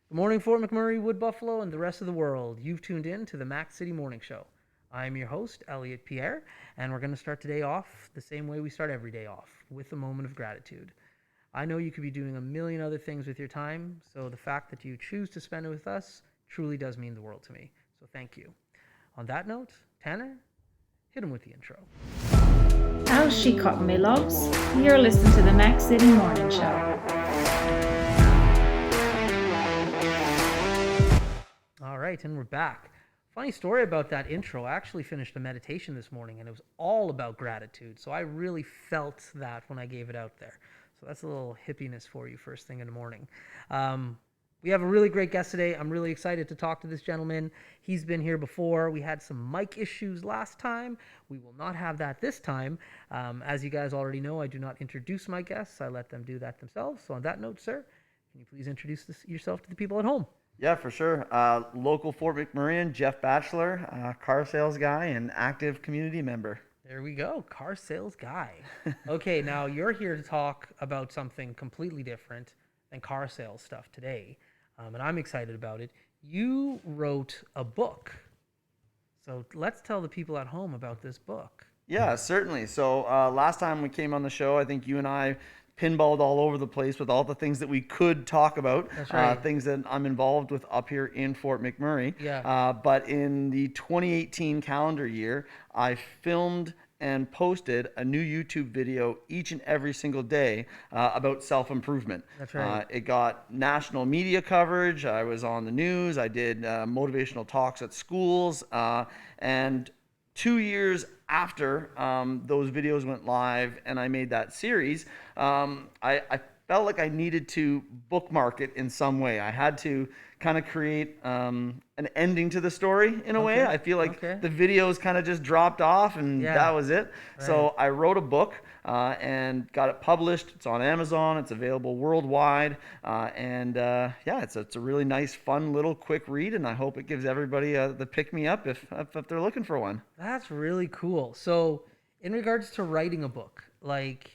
Good morning, Fort McMurray, Wood Buffalo, and the rest of the world. You've tuned in to the Mac City Morning Show. I'm your host, Elliot Pierre, and we're going to start today off the same way we start every day off, with a moment of gratitude. I know you could be doing a million other things with your time, so the fact that you choose to spend it with us truly does mean the world to me. So thank you. On that note, Tanner, hit him with the intro. How's she cutting me loves? You're listening to the Mac City Morning Show. All right, and we're back. Funny story about that intro. I actually finished a meditation this morning, and it was all about gratitude. So I really felt that when I gave it out there. So that's a little hippiness for you first thing in the morning. We have a really great guest today. I'm really excited to talk to this gentleman. He's been here before. We had some mic issues last time. We will not have that this time. As you guys already know, I do not introduce my guests. I let them do that themselves. So on that note, sir, can you please introduce yourself to the people at home? Yeah, for sure. Local Fort McMurrian, Jeff Batchelor, car sales guy and active community member. There we go. Car sales guy. Okay, now you're here to talk about something completely different than car sales stuff today, and I'm excited about it. You wrote a book. So let's tell the people at home about this book. Yeah, certainly. So last time we came on the show, I think you and I pinballed all over the place with all the things that we could talk about, That's right. things that I'm involved with up here in Fort McMurray. Yeah. But in the 2018 calendar year, I filmed and posted a new YouTube video each and every single day about self-improvement. That's right. It got national media coverage. I was on the news. I did motivational talks at schools. And 2 years after those videos went live and I made that series, I felt like I needed to bookmark it in some way. I had to kind of create an ending to the story in a way. Okay. I feel like Okay. the videos kind of just dropped off and Yeah. that was it. Right. So I wrote a book and got it published. It's on Amazon. It's available worldwide. Yeah, it's a really nice, fun, little quick read, and I hope it gives everybody the pick me up if they're looking for one. That's really cool. So, in regards to writing a book, like,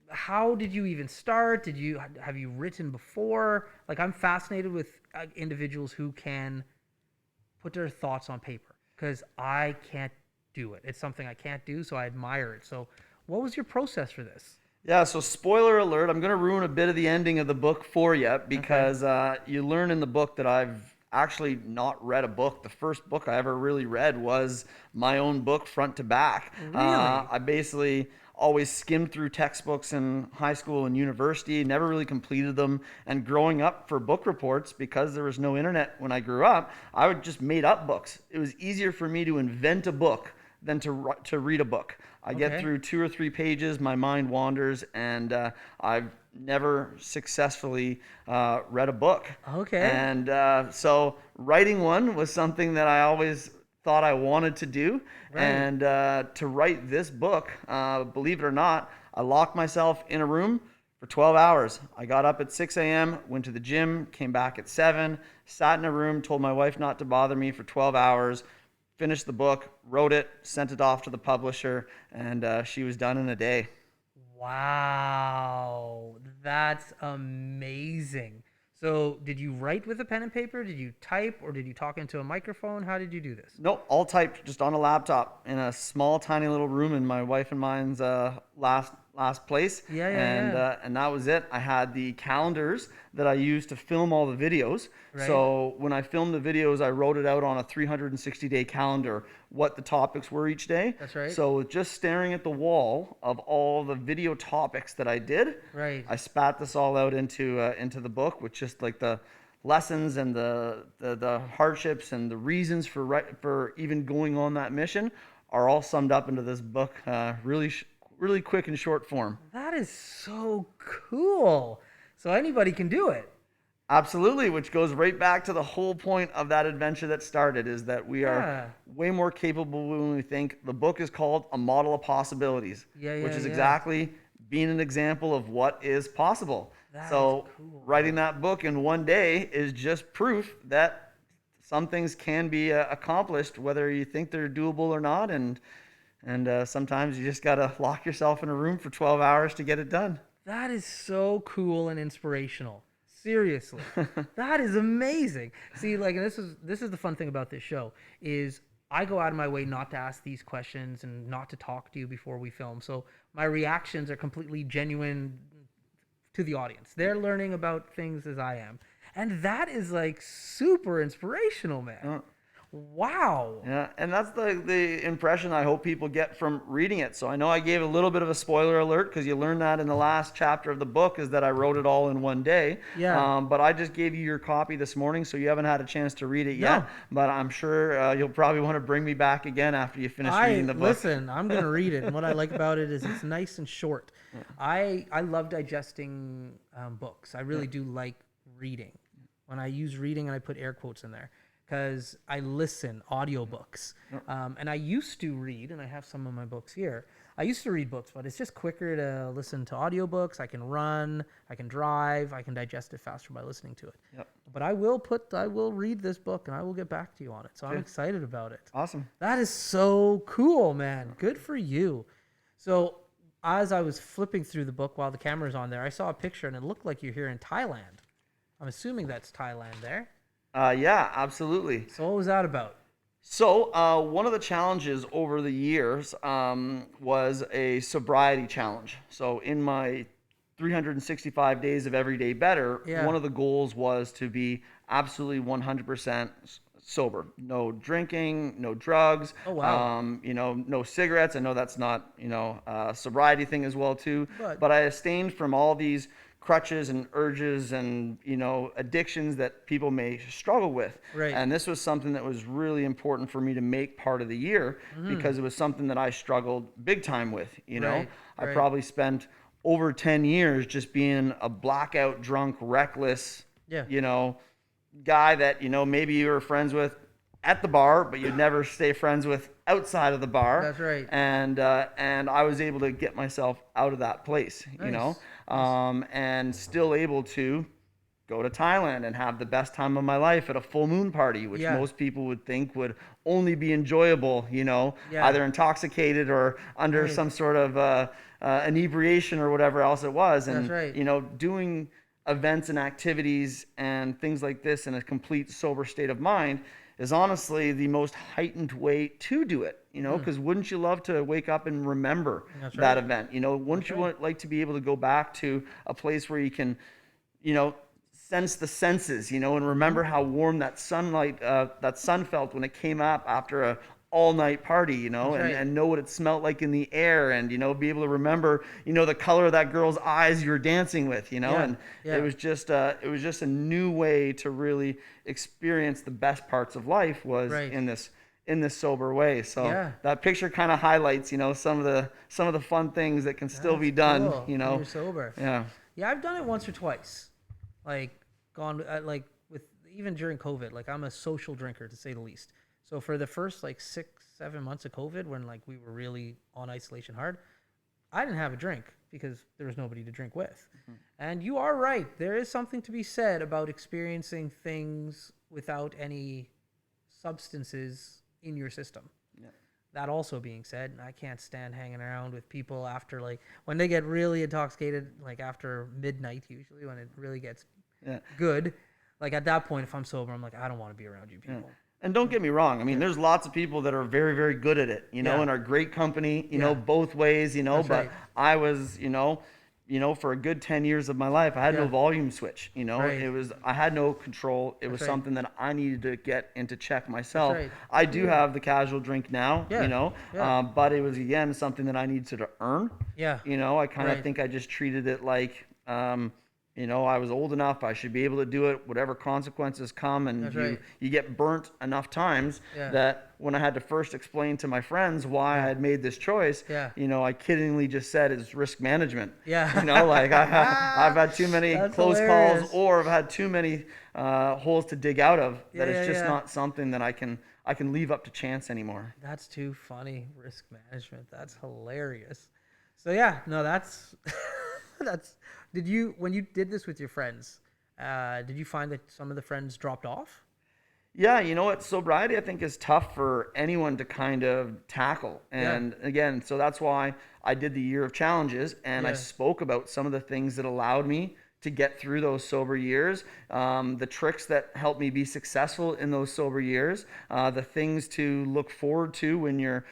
how did you even start? Have you written before? Like, I'm fascinated with individuals who can put their thoughts on paper because I can't do it. It's something I can't do, so I admire it. So, what was your process for this? Yeah, so spoiler alert, I'm going to ruin a bit of the ending of the book for you because you learn in the book that I've actually not read a book. The first book I ever really read was my own book, front to back. Really? I basically always skimmed through textbooks in high school and university, never really completed them. And growing up for book reports, because there was no internet when I grew up, I would just made up books. It was easier for me to invent a book than to read a book. I get Okay. through 2 or 3 pages, my mind wanders, and I've never successfully read a book. Okay. And so writing one was something that I always thought I wanted to do. Right. And to write this book, believe it or not, I locked myself in a room for 12 hours. I got up at 6 a.m., went to the gym, came back at 7, sat in a room, told my wife not to bother me for 12 hours, finished the book, wrote it, sent it off to the publisher, and she was done in a day. Wow, that's amazing. So, did you write with a pen and paper? Did you type or did you talk into a microphone? How did you do this? Nope, all typed just on a laptop in a small, tiny little room in my wife and mine's last place. Yeah, yeah, yeah. And that was it. I had the calendars that I used to film all the videos. Right. So when I filmed the videos, I wrote it out on a 360-day calendar, what the topics were each day. That's right. So just staring at the wall of all the video topics that I did, Right. I spat this all out into the book with just like the lessons and the hardships and the reasons for even going on that mission are all summed up into this book, really quick and short form. That is so cool. So anybody can do it. Absolutely, which goes right back to the whole point of that adventure that started, is that we Yeah. are way more capable when we think. The book is called A Model of Possibilities, Yeah, yeah, which is yeah. exactly being an example of what is possible. That So is cool. writing that book in one day is just proof that some things can be accomplished, whether you think they're doable or not. And sometimes you just got to lock yourself in a room for 12 hours to get it done. That is so cool and inspirational. Seriously. That is amazing. See, like, and this is the fun thing about this show is I go out of my way not to ask these questions and not to talk to you before we film. So my reactions are completely genuine to the audience. They're learning about things as I am. And that is like super inspirational, man. Uh, Wow. Yeah, and that's the impression I hope people get from reading it. So I know I gave a little bit of a spoiler alert because you learned that in the last chapter of the book is that I wrote it all in one day. Yeah. But I just gave you your copy this morning, so you haven't had a chance to read it No. yet. But I'm sure you'll probably want to bring me back again after you finish reading the book. Listen, I'm gonna read it, and what I like about it is it's nice and short. I love digesting books. I really do like reading. When I use reading, and I put air quotes in there, because I listen audiobooks. And I used to read, and I have some of my books here. I used to read books, but it's just quicker to listen to audiobooks. I can run, I can drive, I can digest it faster by listening to it. Yep. But I will read this book, and I will get back to you on it. So I'm excited about it. Awesome. That is so cool, man. Good for you. So as I was flipping through the book while the camera's on there, I saw a picture, and it looked like you're here in Thailand. I'm assuming that's Thailand there. Yeah, absolutely. So what was that about? So one of the challenges over the years was a sobriety challenge. So in my 365 days of Everyday Better, one of the goals was to be absolutely 100% sober. No drinking, no drugs. Oh, wow. No cigarettes. I know that's not, a sobriety thing as well too. But I abstained from all these crutches and urges and addictions that people may struggle with. Right. And this was something that was really important for me to make part of the year because it was something that I struggled big time with. I probably spent over 10 years just being a blackout drunk, reckless, guy that maybe you were friends with at the bar, but you'd never stay friends with outside of the bar. That's right. And I was able to get myself out of that place, Nice. And still able to go to Thailand and have the best time of my life at a full moon party, which most people would think would only be enjoyable, either intoxicated or under some sort of inebriation or whatever else it was. And, That's right. doing events and activities and things like this in a complete sober state of mind is honestly the most heightened way to do it, because wouldn't you love to wake up and remember that event? Wouldn't you like to be able to go back to a place where you can, sense the senses, and remember how warm that sunlight, that sun felt when it came up after a all-night party, and know what it smelled like in the air, and be able to remember the color of that girl's eyes you were dancing with, and it was just a new way to really experience the best parts of life was in this sober way. So that picture kind of highlights some of the fun things that can still be done. Cool. When you're sober. Yeah, I've done it once or twice, like gone like with even during COVID. Like I'm a social drinker to say the least. So for the first 6-7 months of COVID, when we were really on isolation hard, I didn't have a drink because there was nobody to drink with. And you are right. There is something to be said about experiencing things without any substances in your system. That also being said, I can't stand hanging around with people after when they get really intoxicated, after midnight usually when it really gets good. At that point, if I'm sober, I'm I don't want to be around you people. And don't get me wrong. I mean, there's lots of people that are very, very good at it, and are great company, both ways, That's but right. I was, for a good 10 years of my life, I had no volume switch, I had no control. It was something that I needed to get into check myself. Right. I do have the casual drink now, but it was, again, something that I needed to earn. I kind of think I just treated it like, I was old enough. I should be able to do it, whatever consequences come. And you get burnt enough times that when I had to first explain to my friends why I had made this choice, I kiddingly just said it's risk management. I've had too many close calls, or I've had too many holes to dig out of that it's just not something that I can leave up to chance anymore. That's too funny. Risk management. That's hilarious. So that's that's. When you did this with your friends, did you find that some of the friends dropped off? Yeah, you know what? Sobriety, I think, is tough for anyone to kind of tackle. And again, so that's why I did the year of challenges, and I spoke about some of the things that allowed me to get through those sober years, the tricks that helped me be successful in those sober years, the things to look forward to when you're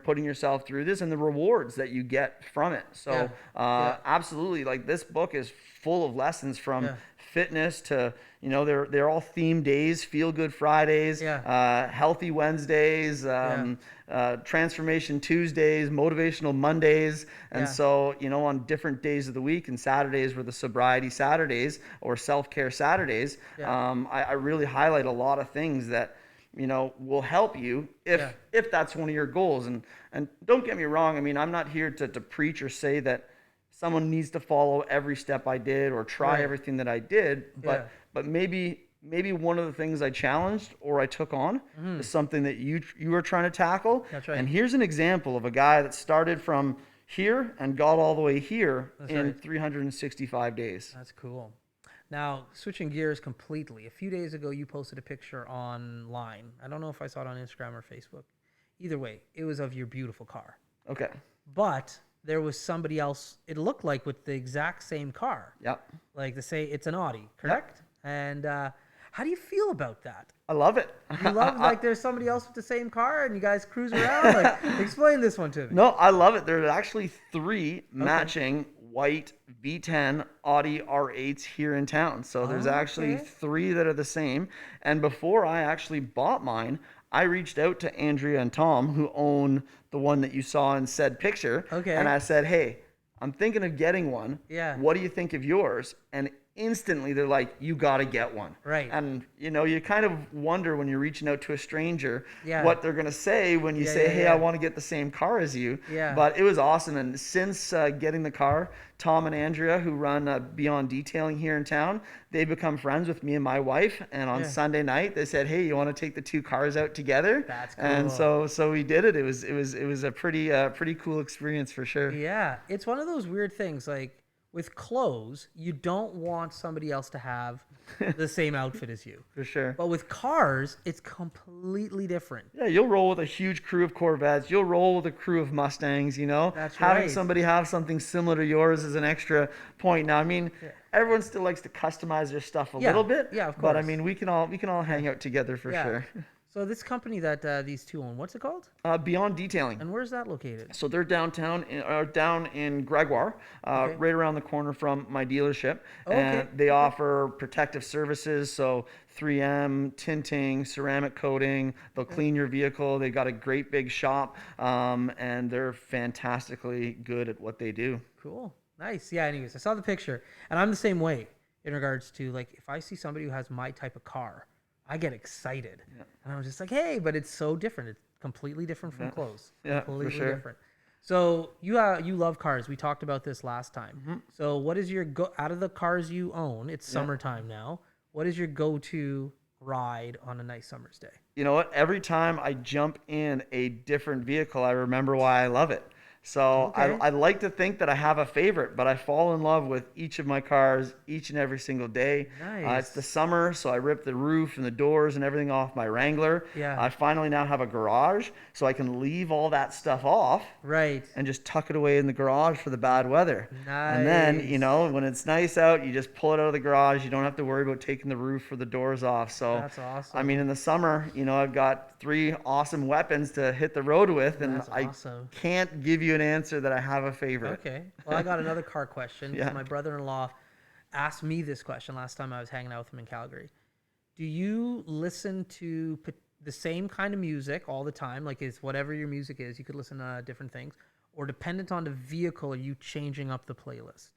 putting yourself through this, and the rewards that you get from it. So absolutely, like, this book is full of lessons from fitness to, they're all theme days: Feel Good Fridays, Healthy Wednesdays, Transformation Tuesdays, Motivational Mondays. And so, on different days of the week, and Saturdays were the Sobriety Saturdays or Self-Care Saturdays, I really highlight a lot of things that will help you if that's one of your goals. And don't get me wrong, I mean, I'm not here to preach or say that someone needs to follow every step I did or try everything that I did, but maybe one of the things I challenged or I took on is something that you are trying to tackle. That's right. And here's an example of a guy that started from here and got all the way here in 365 days. That's cool. Now, switching gears completely, a few days ago you posted a picture online. I don't know if I saw it on Instagram or Facebook. Either way, it was of your beautiful car. Okay. But there was somebody else, it looked like, with the exact same car. Yep. Like, to say it's an Audi, correct? Yep. And how do you feel about that? I love it. You love, like, there's somebody else with the same car and you guys cruise around? Like, explain this one to me. No, I love it. There's actually 3 matching white V10 Audi R8s here in town. So there's actually 3 that are the same. And before I actually bought mine, I reached out to Andrea and Tom, who own the one that you saw in said picture. Okay. And I said, hey, I'm thinking of getting one. Yeah. What do you think of yours? And instantly they're like, you got to get one. Right. And you kind of wonder when you're reaching out to a stranger what they're going to say when you say, hey, I want to get the same car as you. Yeah. But it was awesome. And since getting the car, Tom and Andrea, who run Beyond Detailing here in town, they become friends with me and my wife. And on Sunday night, they said, hey, you want to take the 2 cars out together? That's cool. And so we did it. It was a pretty cool experience for sure. Yeah. It's one of those weird things, like, with clothes, you don't want somebody else to have the same outfit as you. For sure. But with cars, it's completely different. Yeah, you'll roll with a huge crew of Corvettes. You'll roll with a crew of Mustangs, That's Having right. somebody have something similar to yours is an extra point. Now, I mean, everyone still likes to customize their stuff a little bit. Yeah, of course. But I mean, we can all hang out together for sure. So this company that these 2 own, what's it called? Beyond Detailing. And where's that located? So they're down in Gregoire, right around the corner from my dealership. And they offer protective services, so 3M, tinting, ceramic coating. They'll clean your vehicle. They've got a great big shop, and they're fantastically good at what they do. Cool. Nice. Yeah, anyways, I saw the picture, and I'm the same way in regards to, like, if I see somebody who has my type of car, I get excited. And I'm just like, hey, but it's so different. It's completely different from clothes. Yeah, completely for sure. different. So you love cars. We talked about this last time. So what is your out of the cars you own? It's summertime now. What is your go-to ride on a nice summer's day? You know what? Every time I jump in a different vehicle, I remember why I love it. So I like to think that I have a favorite, but I fall in love with each of my cars each and every single day. Nice. It's the summer, so I rip the roof and the doors and everything off my Wrangler. Yeah. I finally now have a garage, so I can leave all that stuff off. Right. And just tuck it away in the garage for the bad weather. Nice. And then, when it's nice out, you just pull it out of the garage. You don't have to worry about taking the roof or the doors off. So That's awesome. I mean, in the summer, I've got 3 awesome weapons to hit the road with, and That's awesome. I can't give you an answer that I have a favorite. Okay. Well, I got another car question. Yeah. My brother-in-law asked me this question last time I was hanging out with him in Calgary. Do you listen to the same kind of music all the time? Like, is whatever your music is, you could listen to different things? Or dependent on the vehicle, are you changing up the playlist?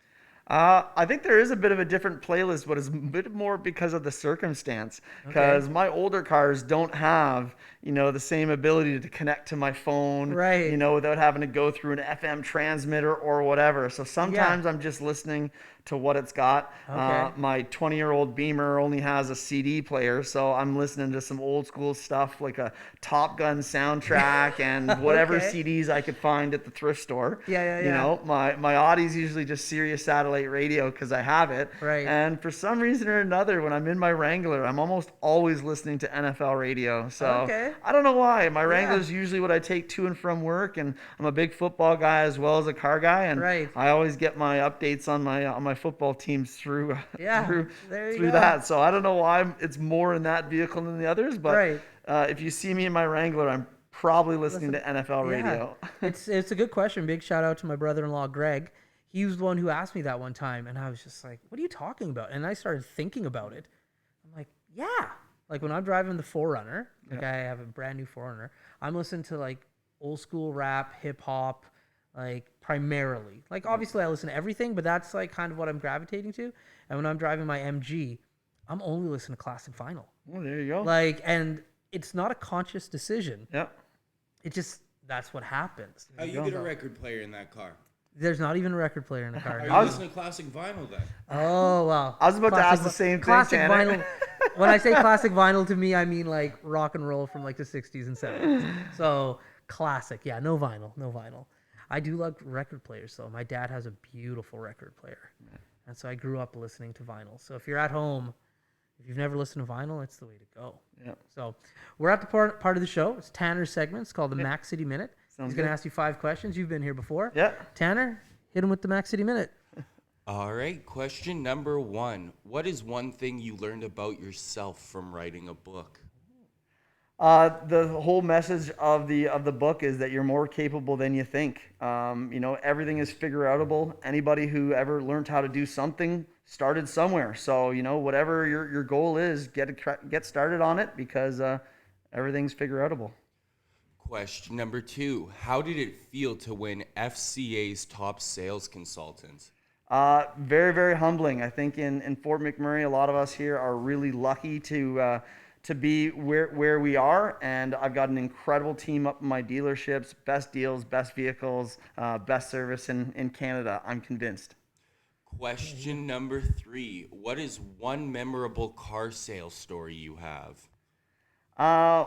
I think there is a bit of a different playlist, but it's a bit more because of the circumstance. Because my older cars don't have, the same ability to connect to my phone, right? Without having to go through an FM transmitter or whatever. So sometimes I'm just listening to what it's got. Okay. My 20-year-old Beamer only has a CD player, so I'm listening to some old school stuff like a Top Gun soundtrack and whatever Okay. CDs I could find at the thrift store. Yeah. You know, my Audie's usually just Sirius satellite radio because I have it. Right. And for some reason or another, when I'm in my Wrangler, I'm almost always listening to NFL radio. So Okay. I don't know why. My Wrangler's usually what I take to and from work, and I'm a big football guy as well as a car guy, and Right. I always get my updates on my football teams through Yeah, through there you through go. that. So I don't know why it's more in that vehicle than the others, but Right. if you see me in my Wrangler, I'm probably listening to NFL radio. It's a good question. Big shout out to my brother-in-law Greg. He was the one who asked me that one time, and I was just like, "What are you talking about?" And I started thinking about it. I'm like, "Yeah." Like when I'm driving the 4Runner, like I have a brand new 4Runner, I'm listening to like old school rap, hip hop, like primarily. Like obviously I listen to everything, but that's like kind of what I'm gravitating to. And when I'm driving my MG, I'm only listening to classic vinyl. Oh, there you go. Like, and it's not a conscious decision. Yep. It just, that's what happens. How you get a record player in that car? There's not even a record player in the car. Are you listening to classic vinyl then? Oh, well. I was about to ask the Classic same thing, Classic Tanner. vinyl. When I say classic vinyl, to me, I mean like rock and roll from like the 60s and 70s. So classic. Yeah, no vinyl. I do like record players, though. My dad has a beautiful record player. And so I grew up listening to vinyl. So if you're at home, if you've never listened to vinyl, it's the way to go. Yeah. So we're at the part of the show. It's Tanner's segment. It's called the Mac City Minute. Sounds He's going to good. ask you 5 questions. You've been here before. Yeah. Tanner, hit him with the Mac City Minute. All right, question number 1. What is one thing you learned about yourself from writing a book? The whole message of the book is that you're more capable than you think. You know, everything is figure outable. Anybody who ever learned how to do something started somewhere. So, you know, whatever your goal is, get started on it because everything's figure outable. Question number 2. How did it feel to win FCA's top sales consultant? Very, very humbling. I think in Fort McMurray, a lot of us here are really lucky to be where we are, and I've got an incredible team up in my dealerships, best deals, best vehicles, best service in Canada, I'm convinced. Question number 3. What is one memorable car sales story you have?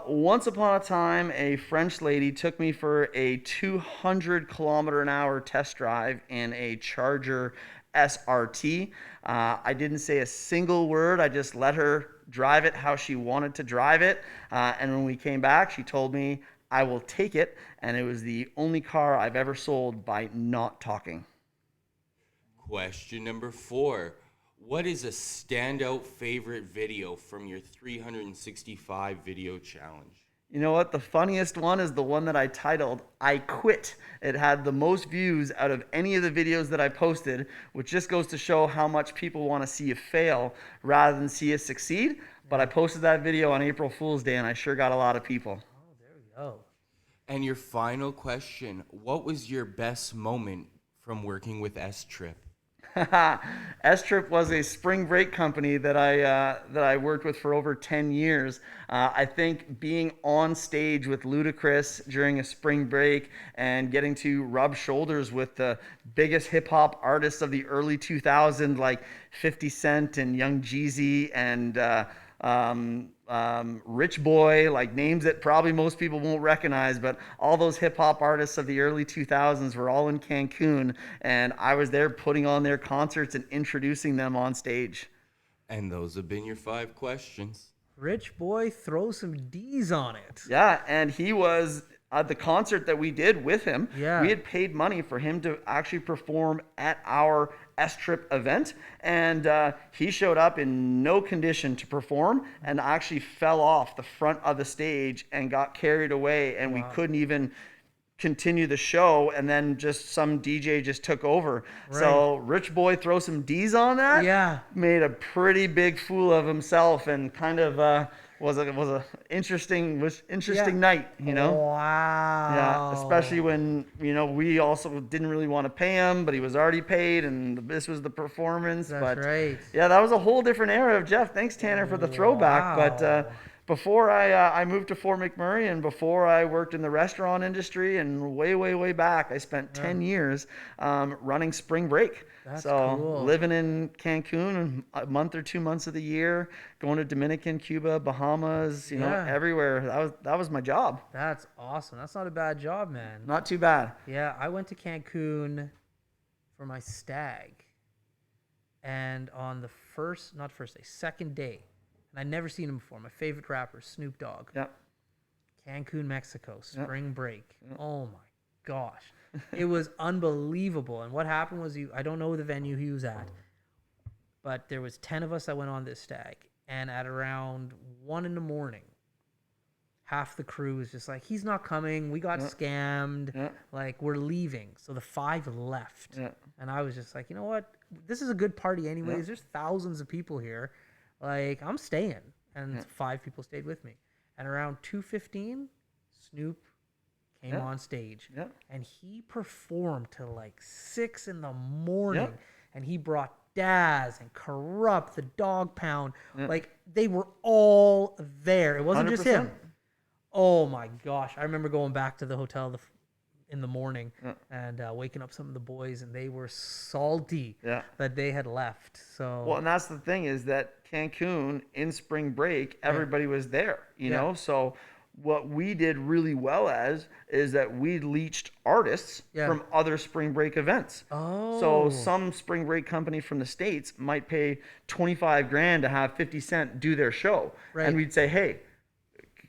Once upon a time, a French lady took me for a 200-kilometer-an-hour test drive in a Charger SRT. I didn't say a single word. I just let her drive it how she wanted to drive it. And when we came back, she told me, I will take it. And it was the only car I've ever sold by not talking. Question number 4. What is a standout favorite video from your 365 video challenge? You know what? The funniest one is the one that I titled, I Quit. It had the most views out of any of the videos that I posted, which just goes to show how much people want to see you fail rather than see you succeed. But I posted that video on April Fool's Day, and I sure got a lot of people. Oh, there we go. And your final question, what was your best moment from working with S-Trip? S-Trip was a spring break company that I worked with for over 10 years. I think being on stage with Ludacris during a spring break and getting to rub shoulders with the biggest hip hop artists of the early 2000s like 50 Cent and Young Jeezy and Rich Boy, like names that probably most people won't recognize, but all those hip hop artists of the early 2000s were all in Cancun, and I was there putting on their concerts and introducing them on stage. And those have been your 5 questions. Rich Boy, throw some D's on it. Yeah, and he was at the concert that we did with him. Yeah. We had paid money for him to actually perform at our S-Trip event, and he showed up in no condition to perform and actually fell off the front of the stage and got carried away, and we couldn't even continue the show, and then just some DJ just took over. Right. So Rich Boy throw some D's on that. Yeah. Made a pretty big fool of himself, and kind of was a interesting night, you know. Wow. Yeah, especially when, you know, we also didn't really want to pay him, but he was already paid, and this was the performance. That's right. Yeah, that was a whole different era of Jeff. Thanks, Tanner, for the throwback. Wow. before I moved to Fort McMurray, and before I worked in the restaurant industry, and way back, I spent 10 years running spring break. That's So cool. living in Cancun a month or 2 months of the year, going to Dominican, Cuba, Bahamas, you know, Yeah. everywhere. That was my job. That's awesome. That's not a bad job, man. Not too bad. Yeah, I went to Cancun for my stag. And on the second day, and I'd never seen him before. My favorite rapper, Snoop Dogg. Yeah. Cancun, Mexico, spring break. Oh my gosh. It was unbelievable. And what happened was I don't know the venue he was at, but there was 10 of us that went on this stag. And at around 1 a.m, half the crew was just like, he's not coming. We got scammed. Yeah. Like, we're leaving. So the 5 left. Yeah. And I was just like, you know what? This is a good party anyways. Yeah. There's thousands of people here. Like, I'm staying. And 5 people stayed with me. And around 2:15, Snoop came on stage. Yeah. And he performed till like 6 a.m. Yeah. And he brought Daz and Corrupt, the Dog Pound. Like, they were all there. It wasn't just him. 100%. Oh my gosh. I remember going back to the hotel in the morning and waking up some of the boys, and they were salty that they had left. So Well, and that's the thing, is that Cancun in spring break, everybody was there, you know? So what we did really well is that we leached artists from other spring break events. Oh. So some spring break company from the States might pay 25 grand to have 50 Cent do their show. Right. And we'd say, hey,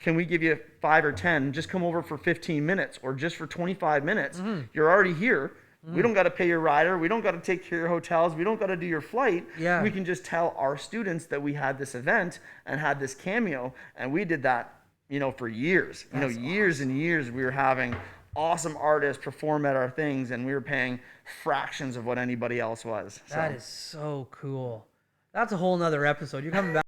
can we give you 5 or 10? Just come over for 15 minutes or just for 25 minutes. You're already here. We don't got to pay your rider. We don't got to take care of your hotels. We don't got to do your flight. Yeah. We can just tell our students that we had this event and had this cameo. And we did that, you know, for years. You know, years and years we were having awesome artists perform at our things, and we were paying fractions of what anybody else was. that is so cool. That's a whole nother episode. You're coming back.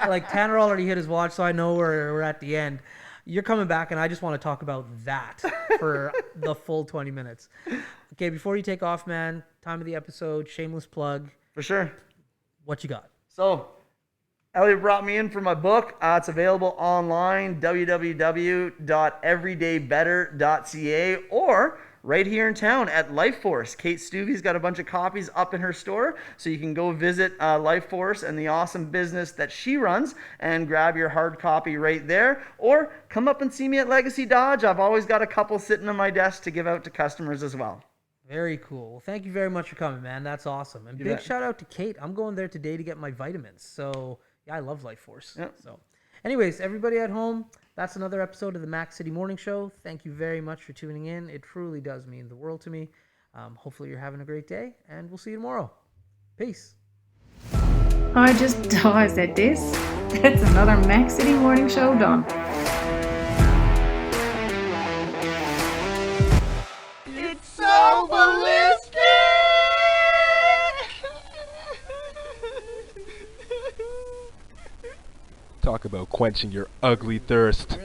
Like, Tanner already hit his watch, so I know we're at the end. You're coming back, and I just want to talk about that for the full 20 minutes. Okay, before you take off, man, time of the episode, shameless plug. For sure. What you got? So, Elliot brought me in for my book. It's available online, www.everydaybetter.ca, or right here in town at Lifeforce. Kate Stuvey's got a bunch of copies up in her store, so you can go visit Lifeforce and the awesome business that she runs and grab your hard copy right there, or come up and see me at Legacy Dodge. I've always got a couple sitting on my desk to give out to customers as well. Very cool. Well, thank you very much for coming, man. That's awesome. And big bet. shout out to Kate. I'm going there today to get my vitamins. So, yeah, I love Life Force. Yep. So, anyways, everybody at home, that's another episode of the Mac City Morning Show. Thank you very much for tuning in. It truly does mean the world to me. Hopefully you're having a great day, and we'll see you tomorrow. Peace. I said this. It's another Mac City Morning Show done. It's so ballistic! Talk about quenching your ugly thirst.